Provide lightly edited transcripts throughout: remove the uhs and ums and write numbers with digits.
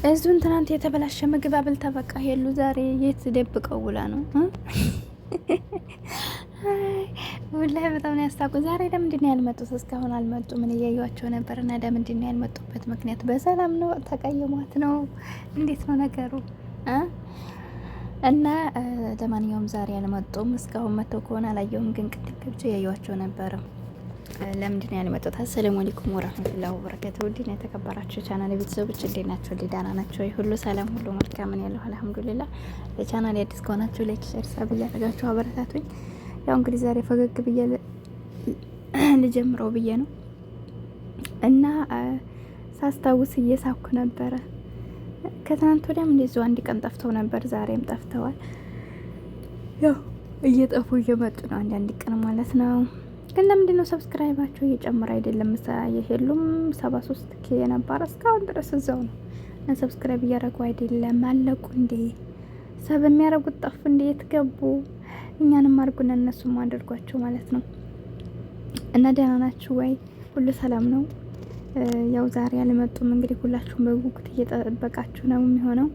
እዙን ትናንት የተበላሸ ምግብ አብልታ በቃ ሄሉ ዛሬ የት ደብቀው ውላ ነው? ወላሂ በጣም ነው ያስታቁ። ዛሬ ለምንድን ነው ያልመጡት? እስካሁን አልመጡም። ምን እያዩዋቸው ነበር እና ለምንድን ነው ያልመጡበት ምክንያት? በሰላም ነው? ተቀየሟት ነው? እንዴት ነው ነገሩ? እና ለማንኛውም ዛሬ አልመጡም። እስካሁን መጥተው ከሆነ አላየሁም፣ ግን ቅድም ገብቼ እያዩዋቸው ነበረ። ለምንድን ነው ያልመጡት? አሰላሙ አለይኩም ወራህመቱላሂ ወበረካቱ። ውድና የተከበራችሁ ቻናል ቤተሰቦች እንዴት ናችሁ? ደህና ናችሁ? ሁሉ ሰላም፣ ሁሉ መልካም ነው ያለው አልሐምዱሊላህ። ለቻናል አዲስ ከሆናችሁ ላይክ፣ ሼር፣ ሰብ እያደረጋችሁ አበረታቱኝ። ያው እንግዲህ ዛሬ ፈገግ ብዬ ልጀምረው ብዬ ነው እና ሳስታውስ እየሳኩ ነበረ። ከትናንት ወዲያም እንደዚሁ አንድ ቀን ጠፍተው ነበር፣ ዛሬም ጠፍተዋል። ያው እየጠፉ እየመጡ ነው አንዳንድ ቀን ማለት ነው። ግን ለምንድን ነው ሰብስክራይባቸው እየጨመረ አይደለም? የሄሉም 73 ኬ የነበረ እስካሁን ድረስ እዛው ነው። እና ሰብስክራይብ እያደረጉ አይደለም። አለቁ እንዴ? ሰብ የሚያደርጉት ጠፉ እንዴ? የት ገቡ? እኛንም አድርጉን እነሱም አድርጓቸው ማለት ነው። እና ደህና ናችሁ ወይ? ሁሉ ሰላም ነው? ያው ዛሬ አልመጡም። እንግዲህ ሁላችሁም በጉጉት እየጠበቃችሁ ነው የሚሆነው።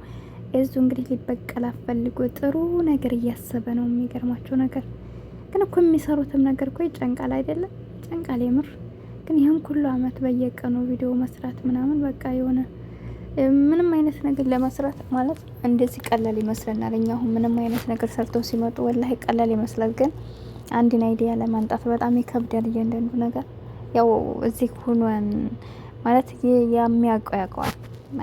እዙ እንግዲህ ሊበቀል ፈልጎ ጥሩ ነገር እያሰበ ነው። የሚገርማቸው ነገር ግን እኮ የሚሰሩትም ነገር እኮ ይጨንቃል አይደለም? ይጨንቃል የምር። ግን ይህን ሁሉ አመት በየቀኑ ቪዲዮ መስራት ምናምን በቃ የሆነ ምንም አይነት ነገር ለመስራት ማለት እንደዚህ ቀላል ይመስለናል እኛ። አሁን ምንም አይነት ነገር ሰርተው ሲመጡ ወላሂ ቀላል ይመስላል። ግን አንድን አይዲያ ለማንጣት በጣም ይከብዳል እያንዳንዱ ነገር። ያው እዚህ ሁኗን ማለት የሚያውቀው ያውቀዋል።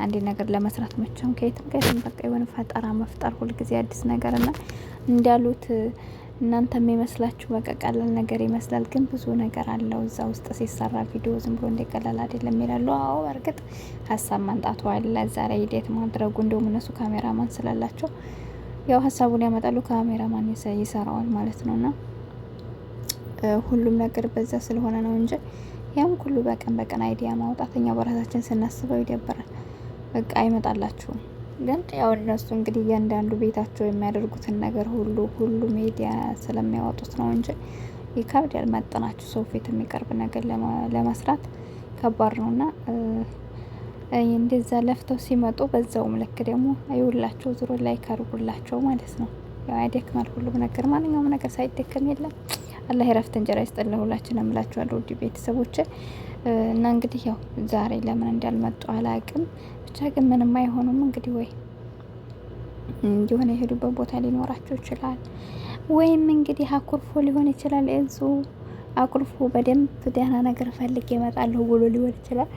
አንድ ነገር ለመስራት መቼም ከየትም በቃ የሆነ ፈጠራ መፍጠር ሁልጊዜ አዲስ ነገር እና እንዳሉት እናንተ የሚመስላችሁ በቃ ቀላል ነገር ይመስላል፣ ግን ብዙ ነገር አለው እዛ ውስጥ ሲሰራ። ቪዲዮ ዝም ብሎ እንደቀላል አይደለም ይላሉ። አዎ በእርግጥ ሀሳብ ማንጣቱ አለ እዛ ላይ ሂደት ማድረጉ። እንደውም እነሱ ካሜራማን ስላላቸው ያው ሀሳቡን ያመጣሉ፣ ካሜራማን ይሰራዋል ማለት ነውና ሁሉም ነገር በዛ ስለሆነ ነው እንጂ ያም ሁሉ በቀን አይዲያ ማውጣት እኛ በራሳችን ስናስበው ይደብራል። በቃ አይመጣላችሁም። ግን ያው እነሱ እንግዲህ እያንዳንዱ ቤታቸው የሚያደርጉትን ነገር ሁሉ ሚዲያ ስለሚያወጡት ነው እንጂ ይከብዳል። መጠናችሁ ሰው ፊት የሚቀርብ ነገር ለመስራት ከባድ ነውና እንደዛ ለፍተው ሲመጡ በዛውም ልክ ደግሞ አይውላቸው ዙሮ ላይ ካርጉላቸው ማለት ነው። ያው አይደክማል ሁሉም ነገር፣ ማንኛውም ነገር ሳይደክም የለም። አላህ የረፍት እንጀራ ይስጠን ለሁላችን እምላችኋለሁ ውድ ቤተሰቦች። እና እንግዲህ ያው ዛሬ ለምን እንዳልመጡ አላቅም። ብቻ ግን ምንም አይሆኑም እንግዲህ ወይ የሆነ የሄዱበት ቦታ ሊኖራቸው ይችላል፣ ወይም እንግዲህ አኩርፎ ሊሆን ይችላል። እዙ አኩርፎ በደንብ ደህና ነገር ፈልግ ይመጣለሁ ብሎ ሊሆን ይችላል።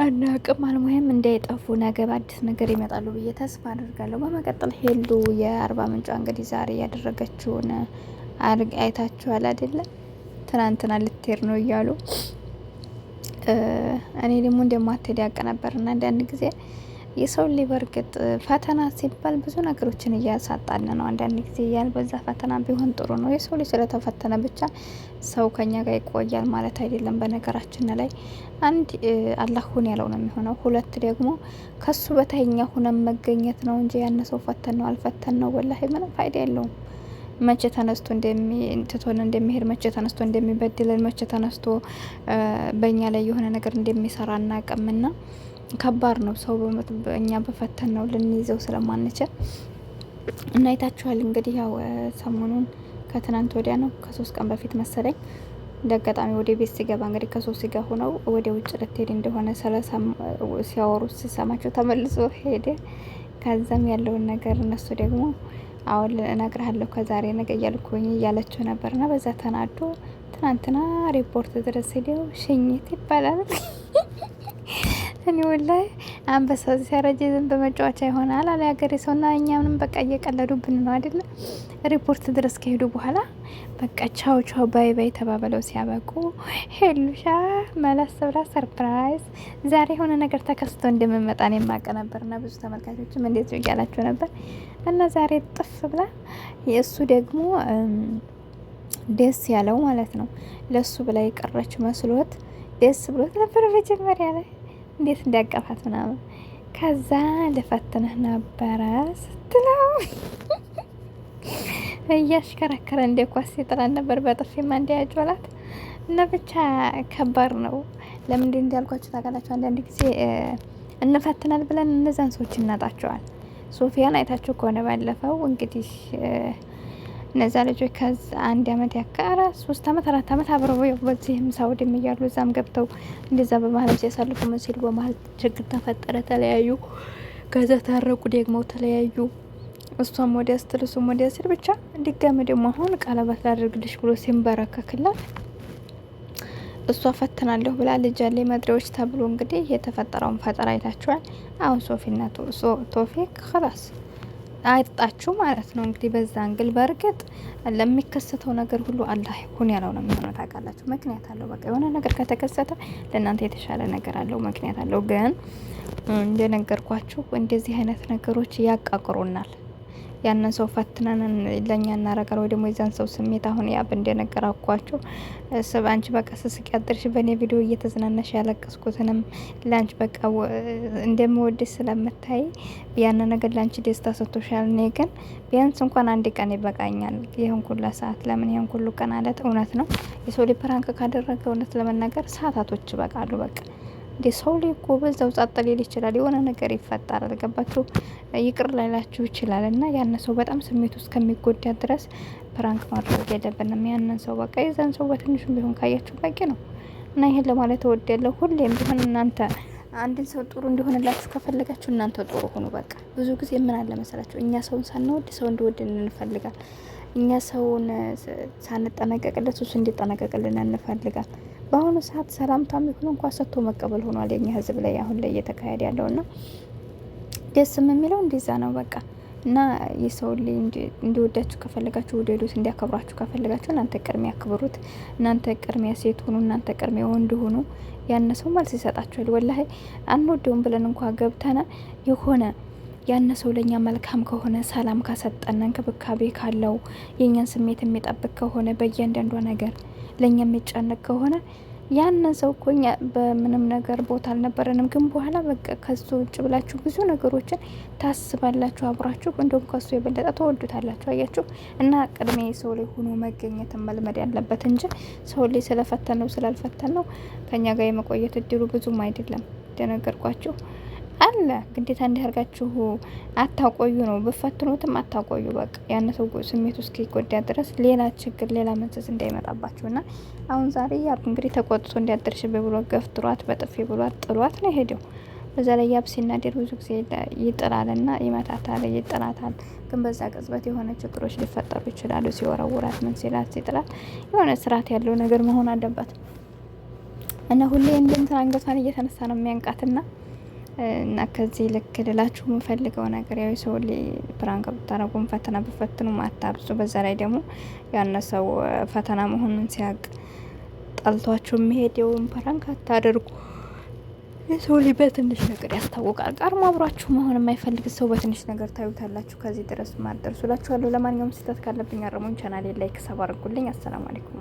አናቅም። አልሙሄም እንዳይጠፉ ነገ በአዲስ ነገር ይመጣሉ ብዬ ተስፋ አድርጋለሁ። በመቀጠል ሄሉ የአርባ ምንጯ እንግዲህ ዛሬ ያደረገችውን አይታችኋል አይደለም? ትናንትና ልትሄድ ነው እያሉ እኔ ደግሞ እንደማትሄድ ያውቅ ነበር። እና አንዳንድ ጊዜ የሰው ልጅ በእርግጥ ፈተና ሲባል ብዙ ነገሮችን እያሳጣን ነው። አንዳንድ ጊዜ ያልበዛ ፈተና ቢሆን ጥሩ ነው። የሰው ልጅ ስለተፈተነ ብቻ ሰው ከኛ ጋር ይቆያል ማለት አይደለም። በነገራችን ላይ አንድ አላህ ሁን ያለው ነው የሚሆነው። ሁለት ደግሞ ከሱ በታይኛ ሁነን መገኘት ነው እንጂ ያን ሰው ፈተን ነው አልፈተን ነው ወላሂ ምንም ፋይዳ የለውም። መቼ ተነስቶ ትቶን እንደሚሄድ፣ መቼ ተነስቶ እንደሚበድለን፣ መቼ ተነስቶ በእኛ ላይ የሆነ ነገር እንደሚሰራ እናቅምና ከባድ ነው። ሰው እኛ በፈተን ነው ልንይዘው ስለማንችል እና አይታችኋል እንግዲህ ያው ሰሞኑን ከትናንት ወዲያ ነው ከ3 ቀን በፊት መሰለኝ እንደ አጋጣሚ ወደ ቤት ሲገባ እንግዲህ ከሶስት ጋር ሆነው ወደ ውጭ ልትሄድ እንደሆነ ሲያወሩ ሲሰማቸው ተመልሶ ሄደ። ከዛም ያለውን ነገር እነሱ ደግሞ አሁን እነግርሃለሁ ከዛሬ ነገ እያልኩኝ እያለችው ነበርና በዛ ተናዶ ትናንትና ሪፖርት ድረስ ሄደው ሽኝት ይባላል። እኔ ወላሂ አንበሳ ሲያረጀ ዝም በመጫወቻ ይሆናል አለ ሀገሬ ሰውና እኛ ምንም በቃ እየቀለዱብን ነው አይደለ? ሪፖርት ድረስ ከሄዱ በኋላ በቃ ቻው ቻው ባይ ባይ ተባብለው ሲያበቁ ሄሉሻ መለስ ብላ ሰርፕራይዝ ዛሬ የሆነ ነገር ተከስቶ እንደምመጣ ነው የማውቅ ነበርና ብዙ ተመልካቾችም እንዴት ይያላችሁ ነበር። እና ዛሬ ጥፍ ብላ የእሱ ደግሞ ደስ ያለው ማለት ነው ለሱ ብላ የቀረች መስሎት ደስ ብሎት ነበር መጀመሪያ ላይ እንዴት እንዲያቀፋት ምናምን። ከዛ ልፈትንህ ነበረ ስትለው እያሽከረከረ እንደ ኳስ ይጥላል ነበር በጥፊማ እንዲያጆላት እና ብቻ ከባድ ነው። ለምንድን እንዳልኳችሁ ታውቃላችሁ? አንዳንድ ጊዜ እንፈትናል ብለን እነዛን ሰዎች እናጣቸዋል። ሶፊያን አይታችሁ ከሆነ ባለፈው እንግዲህ እነዛ ልጆች ከዛ 1 አመት ያካራ 3 አመት 4 አመት አብረው በዚህም ሳውዲም እያሉ እዛም ገብተው እንደዛ በመሀል ሲያሳልፉ ምን ሲሉ በመሀል ችግር ተፈጠረ፣ ተለያዩ። ከዛ ታረቁ፣ ደግሞ ተለያዩ። እሷም ወዲያ ስትል እሱም ወዲያ ሲል ብቻ ድጋሚ ደግሞ አሁን ቀለበት ላድርግልሽ ብሎ ሲንበረከክላት እሷ ፈትናለሁ ብላ ልጅ ያለ መድሬዎች ተብሎ እንግዲህ የተፈጠረውን ፈጠራ አይታችኋል። አሁን ሶፊና ቶፊቅ خلاص አይጣችሁ ማለት ነው እንግዲህ በዛ አንግል። በእርግጥ ለሚከሰተው ነገር ሁሉ አላህ ይሁን ያለው ነው የሚሆነው። ታውቃላችሁ፣ ምክንያት አለው። በቃ የሆነ ነገር ከተከሰተ ለእናንተ የተሻለ ነገር አለው፣ ምክንያት አለው። ግን እንደነገርኳችሁ እንደዚህ አይነት ነገሮች ያቃቅሩናል። ያንን ሰው ፈትነን ለኛ እናረጋል ወይ ደግሞ የዛን ሰው ስሜት አሁን ያብ እንደነገራኳችሁ አንቺ በቃ ስስቅ ያድርሽ በእኔ ቪዲዮ እየተዝናናሽ ያለቀስኩትንም ለአንቺ በቃ እንደምወድሽ ስለምታይ ያን ነገር ለአንቺ ደስታ ሰጥቶሻል። እኔ ግን ቢያንስ እንኳን 1 ቀን ይበቃኛል። ይህን ሁሉ ሰዓት ለምን ይህን ሁሉ ቀን አለት? እውነት ነው የሰው ልጅ ፕራንክ ካደረገ እውነት ለመናገር ሰዓታቶች ይበቃሉ። በቃ እንዴ ሰው ላይ እኮ በዛው ጸጥ ሊል ይችላል። የሆነ ነገር ይፈጠራል። ገባችሁ? ይቅር ላይላችሁ ይችላል። እና ያን ሰው በጣም ስሜቱ እስከሚጎዳ ድረስ ፕራንክ ማድረግ የለብንም። ያንን ሰው በቃ የዛን ሰው በትንሹም ቢሆን ካያችሁ በቂ ነው። እና ይሄን ለማለት እወዳለሁ። ሁሌም ቢሆን እናንተ አንድን ሰው ጥሩ እንዲሆንላችሁ ከፈለጋችሁ እናንተ ጥሩ ሁኑ። በቃ ብዙ ጊዜ ምን አለ መሰላችሁ፣ እኛ ሰውን ሳንወድ ሰው እንዲወድልን እንፈልጋል። እኛ ሰውን ሳንጠነቀቅለት እሱ እንዲጠነቀቅልን እንፈልጋል። በአሁኑ ሰዓት ሰላምታም ይሁን እንኳን ሰጥቶ መቀበል ሆኗል የኛ ህዝብ ላይ አሁን ላይ እየተካሄደ ያለውና ደስም የሚለው እንደዛ ነው በቃ። እና የሰው ልጅ እንዲወዳችሁ ከፈለጋችሁ ውደዱት፣ እንዲያከብራችሁ ከፈለጋችሁ እናንተ ቅድሚያ አክብሩት። እናንተ ቅድሚያ ሴት ሁኑ፣ እናንተ ቅድሚያ ወንድ ሁኑ። ያን ሰው መልስ ይሰጣችኋል። ወላሂ አንወደውም ብለን እንኳን ገብተና የሆነ ያን ሰው ለኛ መልካም ከሆነ ሰላም ካሰጠን እንክብካቤ ካለው የኛን ስሜት የሚጠብቅ ከሆነ በእያንዳንዷ ነገር ለኛ የሚጨነቅ ከሆነ ያንን ሰው እኮ እኛ በምንም ነገር ቦታ አልነበረንም። ግን በኋላ በቃ ከሱ ውጭ ብላችሁ ብዙ ነገሮችን ታስባላችሁ አብራችሁ፣ እንደውም ከሱ የበለጠ ተወዱታላችሁ። አያችሁ? እና ቅድሜ ሰው ላይ ሆኖ መገኘትን መልመድ ያለበት እንጂ ሰው ላይ ስለፈተነው ስላልፈተነው ከኛ ጋር የመቆየት እድሉ ብዙም አይደለም። እንደነገርኳችሁ አለ ግዴታ እንዲያርጋችሁ አታቆዩ ነው። በፈትኖትም አታቆዩ። በቃ ያን ሰው ስሜቱ እስኪጎዳ ድረስ ሌላ ችግር ሌላ መንሰስ እንዳይመጣባችሁና አሁን ዛሬ ያብ እንግዲህ ተቆጥቶ እንዲያደርሽ ብሎ ገፍትሯት በጥፊ ብሏት ጥሏት ነው ሄደው። በዛ ላይ ያብ ሲናደር ብዙ ጊዜ ይጥላልና ይመታታል፣ ይጥላታል። ግን በዛ ቅጽበት የሆነ ችግሮች ሊፈጠሩ ይችላሉ። ሲወረውራት ምን ሲላት ሲጥላት የሆነ ስርዓት ያለው ነገር መሆን አለበት እና ሁሌ እንደንትን አንገቷን እየተነሳ ነው የሚያንቃትና እና ከዚህ ልክ ልላችሁ የምፈልገው ነገር ያው ሰው ፕራንክ ብታረጉም ፈተና ብፈትኑ ማታብዙ። በዛ ላይ ደግሞ ያነሰው ፈተና መሆኑን ሲያቅ ጠልቷችሁ የሚሄደውን ፕራንክ አታደርጉ። የሰው ልጅ በትንሽ ነገር ያስታውቃል። ቀርሞ አብሯችሁ መሆን የማይፈልግ ሰው በትንሽ ነገር ታዩታላችሁ። ከዚህ ድረስ ማደርሱላችኋለሁ። ለማንኛውም ስህተት ካለብኝ አረሙኝ። ቻናሌ ላይክ ሰብ አድርጉልኝ። አሰላሙ አለይኩም።